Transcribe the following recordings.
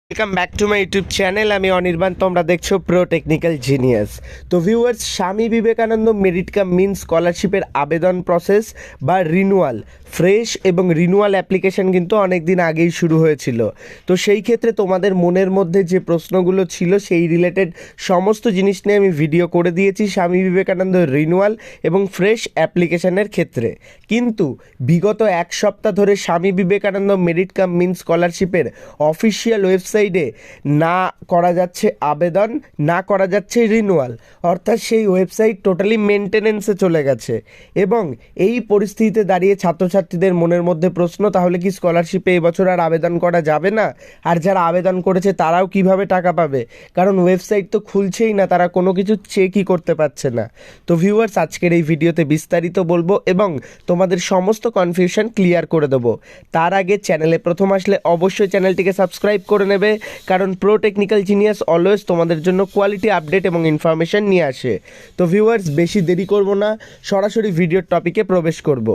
Welcome back to my YouTube channel. আমি অনির্বাণ, তোমরা দেখছো প্রো টেকনিক্যাল জিনিয়াস। তো viewers, Swami Vivekananda merit cum মিন স্কলারশিপের আবেদন প্রসেস বা রিনুয়াল, ফ্রেশ এবং রিনুয়াল অ্যাপ্লিকেশন কিন্তু অনেক দিন আগেই শুরু হয়েছিল। তো সেই ক্ষেত্রে তোমাদের মনের মধ্যে যে প্রশ্নগুলো ছিল সেই রিলেটেড সমস্ত জিনিস নিয়ে আমি ভিডিও করে দিয়েছি স্বামী বিবেকানন্দ রিনুয়াল এবং ফ্রেশ অ্যাপ্লিকেশনের ক্ষেত্রে। কিন্তু বিগত এক সপ্তাহ ধরে স্বামী বিবেকানন্দ মেরিট কাম মিন স্কলারশিপের অফিসিয়াল ওয়েবসাইটে না করা যাচ্ছে আবেদন, না করা যাচ্ছে রিনুয়াল, অর্থাৎ সেই ওয়েবসাইট টোটালি মেনটেনেন্সে চলে গেছে। এবং এই পরিস্থিতিতে দাঁড়িয়ে ছাত্রছাত্রীদের মনের মধ্যে প্রশ্ন, তাহলে কি স্কলারশিপে এবছর আর আবেদন করা যাবে না? আর যারা আবেদন করেছে তারাও কিভাবে টাকা পাবে? কারণ ওয়েবসাইট তো খুলছেই না, তারা কোনো কিছু চেকই করতে পারছে না। তো ভিউয়ার্স, আজকের এই ভিডিওতে বিস্তারিত বলবো এবং তোমাদের সমস্ত কনফিউশন ক্লিয়ার করে দেবো। তার আগে চ্যানেলে প্রথম আসলে অবশ্যই চ্যানেলটিকে সাবস্ক্রাইব করে নেবে, কারণ প্রো টেকনিক্যাল জিনিয়াস অলওয়েজ তোমাদের জন্য কোয়ালিটি আপডেট এবং ইনফরমেশন নিয়ে আসে। তো ভিউয়ার্স, বেশি দেরি করব না, সরাসরি ভিডিওর টপিকে প্রবেশ করব।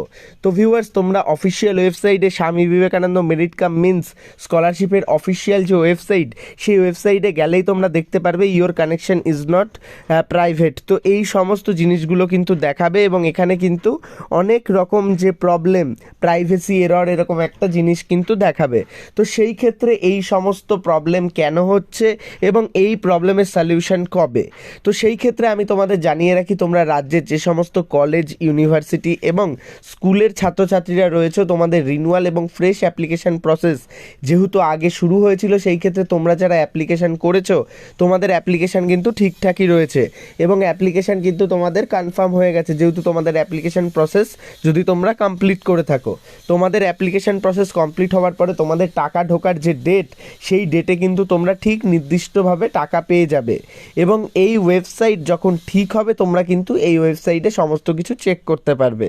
তো ভিউয়ার্স, তোমরা অফিসিয়াল ওয়েবসাইটে Swami Vivekananda merit cum means স্কলারশিপের অফিসিয়াল যে ওয়েবসাইট, সেই ওয়েবসাইটে গেলেই তোমরা দেখতে পারবে your connection is not private. তো এই সমস্ত জিনিসগুলো কিন্তু দেখাবে এবং এখানে কিন্তু অনেক রকম যে প্রবলেম, প্রাইভেসি এরর, এরকম একটা জিনিস কিন্তু দেখাবে। তো সেই ক্ষেত্রে এই সমস্ত প্রবলেম কেন হচ্ছে এবং এই প্রবলেমের সলিউশন কবে, তো সেই ক্ষেত্রে আমি তোমাদের জানিয়ে রাখি, তোমরা রাজ্যের যে সমস্ত কলেজ, ইউনিভার্সিটি এবং স্কুলের ছাত্রছাত্রীরা রয়েছে, তোমাদের রিনুয়াল এবং ফ্রেশ অ্যাপ্লিকেশন প্রসেস যেহেতু আগে শুরু হয়েছিল, সেই ক্ষেত্রে তোমরা যারা অ্যাপ্লিকেশন করেছো তোমাদের অ্যাপ্লিকেশন কিন্তু ঠিকঠাকই রয়েছে এবং অ্যাপ্লিকেশন কিন্তু তোমাদের কনফার্ম হয়ে গেছে। যেহেতু তোমাদের অ্যাপ্লিকেশন প্রসেস যদি তোমরা কমপ্লিট করে থাকো, তোমাদের অ্যাপ্লিকেশন প্রসেস কমপ্লিট হওয়ার পরে তোমাদের টাকা ঢোকার যে ডেট, সেই ডেটে কিন্তু তোমরা ঠিক নির্দিষ্টভাবে টাকা পেয়ে যাবে। এবং এই ওয়েবসাইট যখন ঠিক হবে, তোমরা কিন্তু এই ওয়েবসাইটে সমস্ত কিছু চেক করতে পারবে।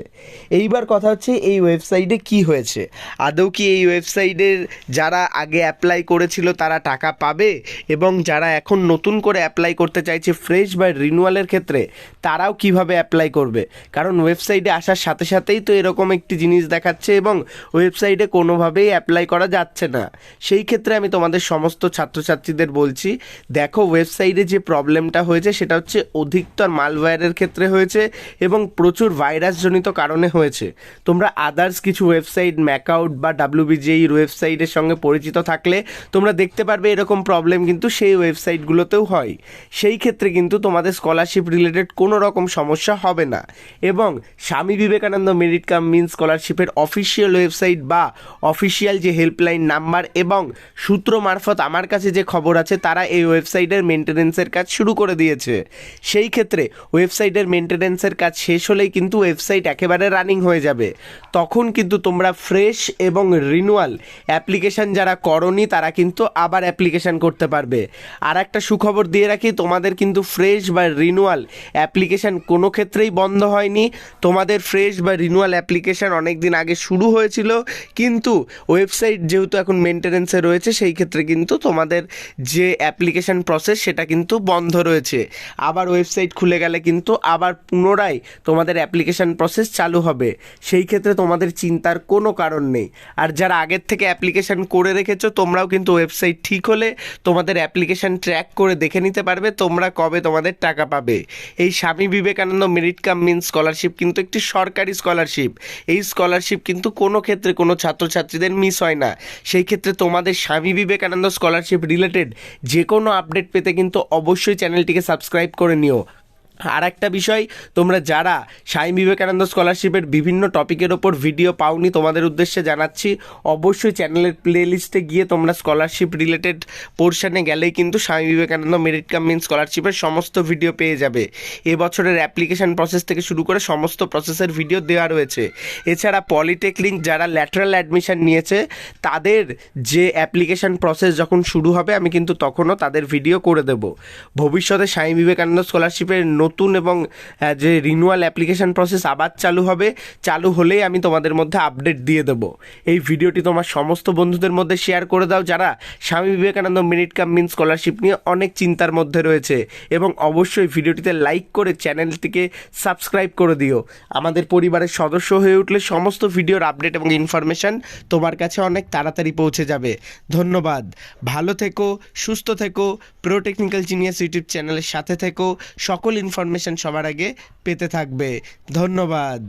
এইবার কথা হচ্ছে, এই ওয়েবসাইটে কি হয়েছে, আদৌ কি এই ওয়েবসাইটের যারা আগে অ্যাপ্লাই করেছিল তারা টাকা পাবে, এবং যারা এখন নতুন করে অ্যাপ্লাই করতে চাইছে ফ্রেশ বা রিনুয়ালের ক্ষেত্রে, তারাও কিভাবে অ্যাপ্লাই করবে? কারণ ওয়েবসাইটে আসার সাথে সাথেই তো এরকম একটি জিনিস দেখাচ্ছে এবং ওয়েবসাইটে কোনোভাবেই অ্যাপ্লাই করা যাচ্ছে না। সেই ক্ষেত্রে আমি তোমাদের সমস্ত ছাত্রছাত্রীদের বলছি, দেখো, ওয়েবসাইটে যে প্রবলেমটা হয়েছে সেটা হচ্ছে অধিকতর মালওয়্যারের ক্ষেত্রে হয়েছে এবং প্রচুর ভাইরাসজনিত কারণে হয়েছে। তোমরা আদার্স কিছু ওয়েবসাইট, ম্যাকআউট বা ডাব্লিউবিজেই ওয়েবসাইটের সঙ্গে পরিচিত থাকলে তোমরা দেখতে পারবে এরকম প্রবলেম কিন্তু সেই ওয়েবসাইটগুলোতেও হয়। সেই ক্ষেত্রে কিন্তু তোমাদের স্কলারশিপ রিলেটেড কোনো রকম সমস্যা হবে না। এবং স্বামী বিবেকানন্দ মেরিট কাম মিন স্কলারশিপের অফিসিয়াল ওয়েবসাইট বা অফিসিয়াল যে হেল্পলাইন নাম্বার এবং সূত্র মারফত আমার কাছে যে খবর আছে, তারা এই ওয়েবসাইটের মেনটেনেন্সের কাজ শুরু করে দিয়েছে। সেই ক্ষেত্রে ওয়েবসাইটের মেনটেনেন্সের কাজ শেষ হলেই কিন্তু ওয়েবসাইট একেবারে রানিং হয়ে যাবে। তখন কিন্তু তোমরা ফ্রেশ এবং রিনুয়াল অ্যাপ্লিকেশান যারা করনি তারা কিন্তু আবার অ্যাপ্লিকেশান করতে পারবে। আর একটা সুখবর দিয়ে রাখি, তোমাদের কিন্তু ফ্রেশ বা রিনুয়াল অ্যাপ্লিকেশান কোনো ক্ষেত্রেই বন্ধ হয়নি। তোমাদের ফ্রেশ বা রিনুয়াল অ্যাপ্লিকেশান অনেক দিন আগে শুরু হয়েছিল, কিন্তু ওয়েবসাইট যেহেতু এখন মেনটেনেন্সে রয়েছে, সেই ক্ষেত্রে কিন্তু তোমাদের যে অ্যাপ্লিকেশান প্রসেস সেটা কিন্তু বন্ধ রয়েছে। আবার ওয়েবসাইট খুলে গেলে কিন্তু আবার পুনরায় তোমাদের অ্যাপ্লিকেশান প্রসেস চালু হবে। সেই ক্ষেত্রে তোমাদের চিন্তার কোনো কারণ নেই। আর যারা আগের থেকে অ্যাপ্লিকেশান করে রেখেছো, তোমরাও কিন্তু ওয়েবসাইট ঠিক হলে তোমাদের অ্যাপ্লিকেশান ট্র্যাক করে দেখে নিতে পারবে তোমরা কবে তোমাদের টাকা পাবে। এই Swami Vivekananda merit cum means scholarship কিন্তু একটি সরকারি স্কলারশিপ। এই স্কলারশিপ কিন্তু কোনো ক্ষেত্রে কোনো ছাত্রছাত্রীদের মিস হয় না। সেই ক্ষেত্রে তোমাদের স্বামী বিবেকানন্দ স্কলারশিপ রিলেটেড যে কোনো আপডেট পেতে কিন্তু অবশ্যই চ্যানেলটিকে সাবস্ক্রাইব করে নিও। আর একটা বিষয়, তোমরা যারা স্বামী বিবেকানন্দ স্কলারশিপের বিভিন্ন টপিকের ওপর ভিডিও পাওনি, তোমাদের উদ্দেশ্যে জানাচ্ছি, অবশ্যই চ্যানেলের প্লেলিস্টে গিয়ে তোমরা স্কলারশিপ রিলেটেড পোর্শনে গেলেই কিন্তু স্বামী বিবেকানন্দ মেরিট কাম মিন স্কলারশিপের সমস্ত ভিডিও পেয়ে যাবে। এবছরের অ্যাপ্লিকেশন প্রসেস থেকে শুরু করে সমস্ত প্রসেসের ভিডিও দেওয়া রয়েছে। এছাড়া পলিটেকনিক যারা ল্যাটারাল অ্যাডমিশন নিয়েছে, তাদের যে অ্যাপ্লিকেশন প্রসেস যখন শুরু হবে, আমি কিন্তু তখনও তাদের ভিডিও করে দেব। ভবিষ্যতে স্বামী বিবেকানন্দ স্কলারশিপের নতুন নতুন এবং যে রিনিউয়াল অ্যাপ্লিকেশান প্রসেস আবার চালু হবে, চালু হলেই আমি তোমাদের মধ্যে আপডেট দিয়ে দেবো। এই ভিডিওটি তোমার সমস্ত বন্ধুদের মধ্যে শেয়ার করে দাও যারা Swami Vivekananda merit cum means scholarship নিয়ে অনেক চিন্তার মধ্যে রয়েছে, এবং অবশ্যই ভিডিওটিতে লাইক করে চ্যানেলটিকে সাবস্ক্রাইব করে দিও। আমাদের পরিবারের সদস্য হয়ে উঠলে সমস্ত ভিডিওর আপডেট এবং ইনফরমেশান তোমার কাছে অনেক তাড়াতাড়ি পৌঁছে যাবে। ধন্যবাদ। ভালো থেকো, সুস্থ থেকো, প্রো টেকনিক্যাল জিনিয়াস ইউটিউব চ্যানেলের সাথে থেকো, সকল ইনফরমেশান সবার আগে পেতে থাকবে। ধন্যবাদ।